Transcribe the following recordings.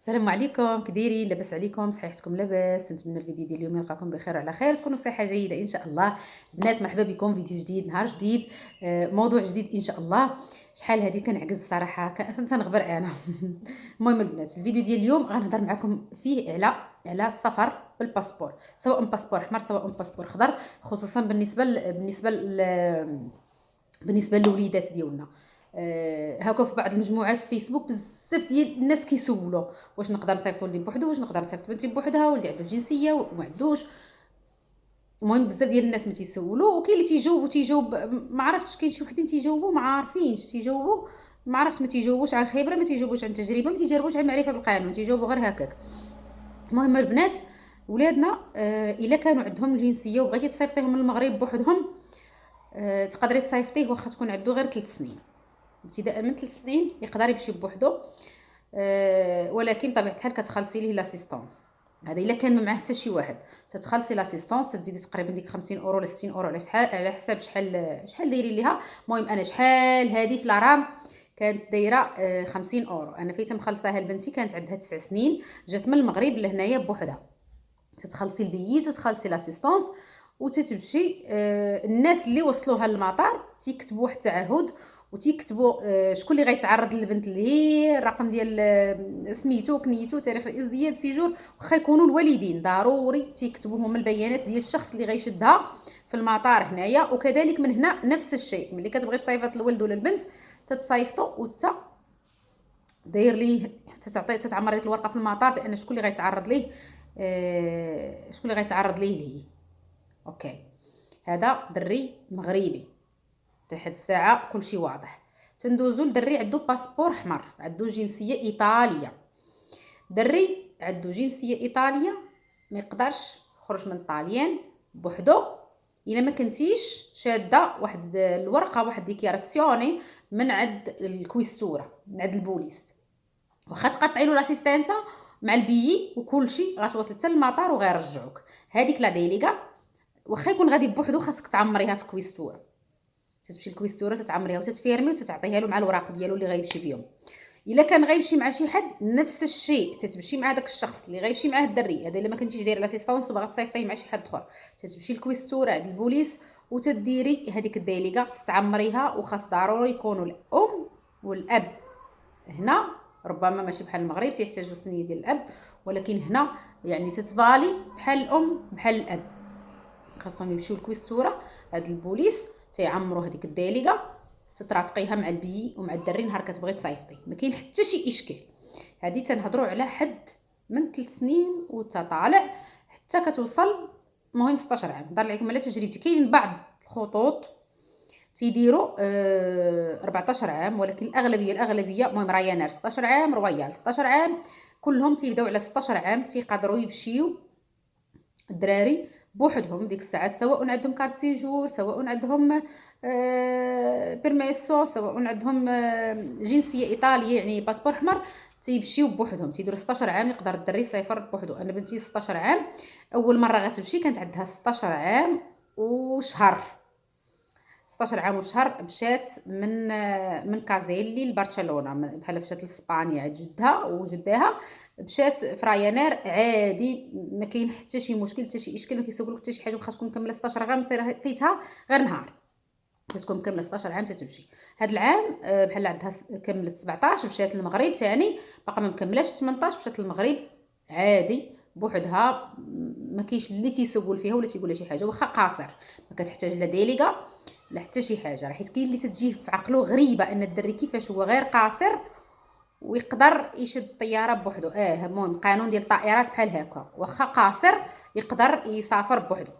السلام عليكم، كدايرين؟ لاباس عليكم؟ صحيحتكم لاباس؟ نتمنى الفيديو ديال اليوم يلقاكم بخير وعلى خير، تكونوا بصحه جيده ان شاء الله. البنات مرحبا بكم، فيديو جديد، نهار جديد، موضوع جديد ان شاء الله. شحال هذه كنعجز صراحه، تنغبر انا. المهم البنات، الفيديو ديال اليوم غنهضر معكم فيه على السفر بالباسبور، سواء باسبور احمر سواء باسبور خضر، خصوصا بالنسبه للوليدات ديالنا. هاكا في بعض المجموعات في فيسبوك بزاف ديال الناس كيسولوا واش نقدر نصيفط ولدي بوحدو، واش نقدر نصيفط بنتي بوحدها، ولدي عنده الجنسيه وما عندوش. المهم بزاف ديال الناس ما تيسولوا، وكاين اللي تيجاوب ما عرفتش، كاين شي وحدين تيجاوبوا ما عارفينش تيجاوبوا، ما عرفتش، ما تيجاوبوش عن خبره، ما تيجاوبوش عن تجربه، ما تيجربوش عن معرفه بالقانون، تيجاوبوا غير هكاك. المهم البنات، ولادنا الا كانوا عندهم الجنسيه وبغيتي تصيفطيهم من المغرب بوحدهم، تقدري تصيفطيه واخا تكون عنده غير 3 سنين، ابتداء من 3 سنين يقدر يمشي بوحدو. ولكن طبيعه الحال كتخلصي ليه لاسيستونس. هذا الا كان معاه حتى شي واحد، تتخلصي لاسيستونس، تزيدي تقريبا ديك 50 اورو ولا 60 اورو، على حساب شحال دايرين ليها. المهم انا شحال هذه في الرام كانت دايره 50 اورو. انا فايته مخلصاها لبنتي، كانت عندها 9 سنين، جات من المغرب لهنايا بوحدها. تتخلصي البيي، تتخلصي لاسيستونس، وتتمشي. الناس اللي وصلوها للمطار تيكتبوا واحد التعهد، وتيكتبوا شكون اللي غيتعرض للبنت، اللي هي الرقم ديال سميتو، كنيتو، تاريخ الازدياد، سيجور، واخا يكونوا الوالدين ضروري تيكتبوا هما البيانات ديال الشخص اللي غيشدها في المطار هنايا. وكذلك من هنا نفس الشيء، ملي كتبغي تصيفط الولد ولا البنت تتصيفطوا، وتا داير ليه، تتعمر ديك الورقه في المطار بان شكون اللي غيتعرض ليه، ليه. اوكي، هذا دري مغربي، تحت الساعه كلشي واضح. تندوزو لدري عنده باسبور احمر، عنده جنسيه ايطاليه. دري عنده جنسيه ايطاليه ما يقدرش يخرج من الطاليان بوحدو الا ما كنتيش شاده واحد الورقه، واحد ديكيراسيوني من عند الكويستوره، من عند البوليس. واخا تقطعي له لاسيستانسا مع البيي وكلشي، غتوصل حتى للمطار وغيرجعوك. هذيك لا ديليغا واخا يكون غادي بوحدو، خاصك تعمريها في الكويستوره. تتمشي للكويستوره، تتعمريها وتتفيرمي وتتعطيها له مع الوراق ديالو اللي غيمشي بهم. الا كان غيمشي مع شي حد نفس الشيء، تتمشي مع داك الشخص اللي غيمشي معاه الدري هذا. الا ما كنتيش دايره لاسيستونس وباغا تصيفطيه مع شي حد اخر، تتمشي للكويستوره عند البوليس وتديري هذيك الديليغا، تتعمريها. وخاص ضروري يكونوا الام والاب هنا. ربما ماشي بحال المغرب تيحتاجوا سنيه ديال الاب، ولكن هنا يعني تتفالي بحال الام بحال الاب. خاصهم يمشيو للكويستوره هاد البوليس، تيعمروا هذيك الديليغا، تترافقيها مع البي ومع الدري نهار كتبغي تصيفطي، ما كاين حتى شي اشكال. هذه تنهضروا على حد من 3 سنين وتطالع حتى كتوصل، المهم 16 عام. نهضر لكم على تجربتي، كاين بعض الخطوط تيديروا 14 عام، ولكن الاغلبيه المهم رايانير 16 عام، رويال 16 عام، كلهم تيبداو على 16 عام. تيقدروا يمشيو الدراري بوحدهم ديك الساعات، سواء عندهم كارت سيجور، سواء عندهم بيرميسو، سواء عندهم جنسيه ايطاليه يعني باسبور احمر، تيمشيو بوحدهم. تيديروا 16 عام يقدر الدري يسافر بوحدو. انا بنتي 16 عام، اول مره غتمشي كانت عندها 16 عام وشهر. 16 عام وشهر مشات من كازيلي لبرشلونه، بحال مشات لاسبانيا عند جدها وجداها، مشات في رايانير عادي، ما كاين حتى شي مشكل حتى شي اشكال، ما كيسولوك حتى شي حاجه. واخا تكون مكمله 16 عام فيتها غير نهار، كتكون مكمله 16 عام تتمشي. هاد العام بحال عندها كملت 17 مشات للمغرب ثاني، باقا ما مكملاش 18 مشات للمغرب عادي بوحدها. ما كاينش اللي تيسول فيها ولا تيقول لها شي حاجه، واخا قاصر ما كتحتاج لا ديليغا لا حتى شي حاجه. حيت كاين اللي تتجي في عقله غريبه ان الدري كيفاش هو غير قاصر ويقدر يشد الطياره بوحدو. المهم قانون ديال الطائرات بحال هكا، واخا قاصر يقدر يسافر بوحدو،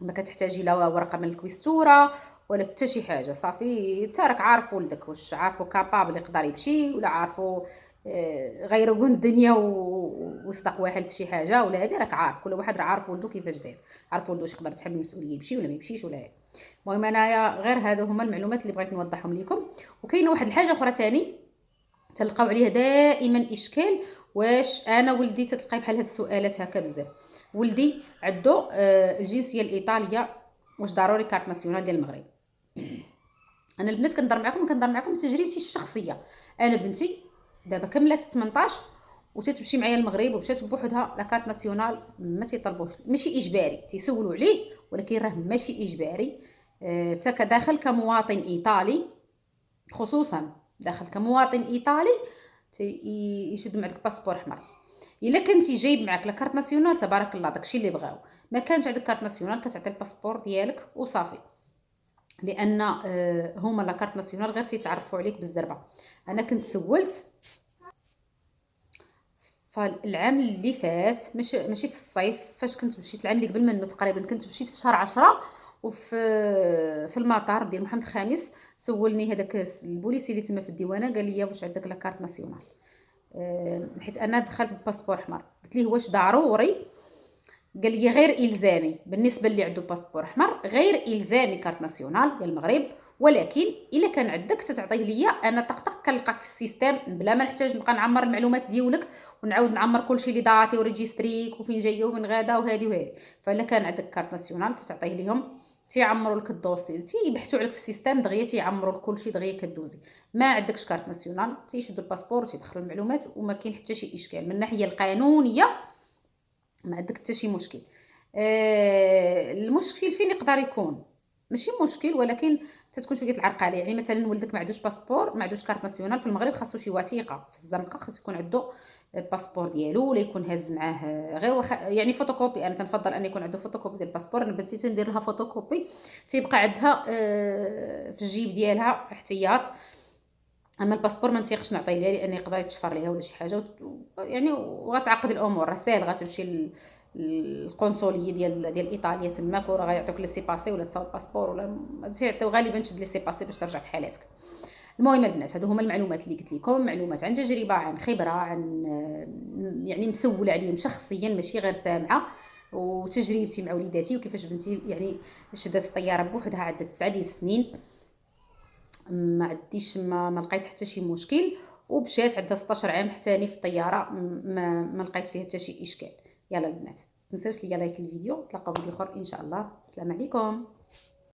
ما كتحتاجي لا ورقه من الكويستوره ولا حتى شي حاجه. صافي انت راك عارف ولدك واش عارفو كابابل يقدر يمشي، ولا عارفو غير الدنيا وصدق واحد في شي حاجه، ولا هادي راك عارف. كل واحد راه عارف ولدو كيفاش داير، عارف ولدو واش يقدر يتحمل المسؤوليه يمشي ولا ما يمشيش ولا هادي. المهم انايا غير هادو هما المعلومات اللي بغيت نوضحهم لكم. وكاينه واحد الحاجه اخرى ثاني تلقاو عليها دائما اشكال، واش انا ولدي تتلقاي بحال هاد السؤالات هكا بزاف. ولدي عنده الجنسيه الايطاليه، واش ضروري كارت ناسيونال ديال المغرب؟ انا البنات كنهضر معكم تجربتي الشخصيه. انا بنتي دابا كملات 18 وتتمشي معايا المغرب ومشات بوحدها لا كارت ناسيونال ما تيطلبوش، ماشي اجباري، تيسولوا عليه ولكن راه ماشي اجباري. حتى كداخل كمواطن ايطالي، خصوصا داخل كمواطن ايطالي يشدوا معك باسبور احمر. الا كنتي جايب معك لا كارت ناسيونال تبارك الله داكشي اللي بغاو، ما كانش عندك كارت ناسيونال كتعطي الباسبور ديالك وصافي، لان هما لا كارت ناسيونال غير تيتعرفوا عليك بالزربه. انا كنت سولت فالعام اللي فات، ماشي في الصيف، فاش كنت مشيت العام اللي قبل منه تقريبا، كنت مشيت في شهر 10 وفي المطار ديال محمد الخامس سولني هذاك البوليسي اللي تما في الديوانه، قال لي واش عندك لا كارت ناسيونال، حيت انا دخلت بباسبور احمر. قلت ليه واش ضروري؟ قال لي غير الزامي بالنسبه اللي عنده باسبور احمر، غير الزامي كارت ناسيونال ديال المغرب، ولكن الا كان عندك تتعطيه ليا انا طقطق كنلقاك في السيستم بلا ما نحتاج نبقى نعمر المعلومات ديالك ونعاود نعمر كلشي اللي داتي وريجيستريك وفين جايه ومن غادا وهذه وهذه. فالا كان عندك كارت ناسيونال تتعطيه ليهم، تيعمروا لك الدوسي، تيبحثوا عليك في السيستم دغيا تيعمروا لك كلشي دغيا كدوزي. ما عندكش كارت ناسيونال تيشدوا الباسبور وتيدخلوا المعلومات وما كاين حتى شي اشكال من الناحيه القانونيه، ما عندك حتى شي مشكل. المشكل فين يقدر يكون؟ ماشي مشكل ولكن تتكون شويه العرقله. يعني مثلا ولدك ما عندوش باسبور، ما عندوش كارت ناسيونال، في المغرب خاصو شي وثيقه في الزنقه، خاص يكون عنده الباسبور ديالو ولا يكون هاز معاه غير يعني فوتوكوبي. انا تنفضل ان يكون عنده فوتوكوبي ديال الباسبور. انا بنتي تندير لها فوتوكوبي تيبقى عندها في الجيب ديالها احتياط. اما الباسبور ما نتيقش نعطيه ليها لان يقدر يتشفر ليها ولا شي حاجه يعني وغتعقد الامور. راه ساهل غتمشي القنصليه ديال ايطاليا تماك وراه غيعطيوك لي سي باسي ولا تصاوب الباسبور ولا تيعطيو غالبا تشد لي سي باسي باش ترجع في حالاتك. المهم البنات هادو هما المعلومات اللي قلت لكم، معلومات عن تجربه، عن خبره، عن يعني مسوله عليهم شخصيا ماشي غير سامعه، وتجربتي مع وليداتي وكيفاش بنتي يعني شدات الطياره بوحدها عندها 9 ديال السنين، ما عنديش ما لقيت حتى شي مشكل، ومشات عندها 16 عام حتى في الطياره ما لقيت فيها حتى شي اشكال. يلا البنات تنساوش ليا لايك الفيديو، نتلاقاو فيديو اخر ان شاء الله. السلام عليكم.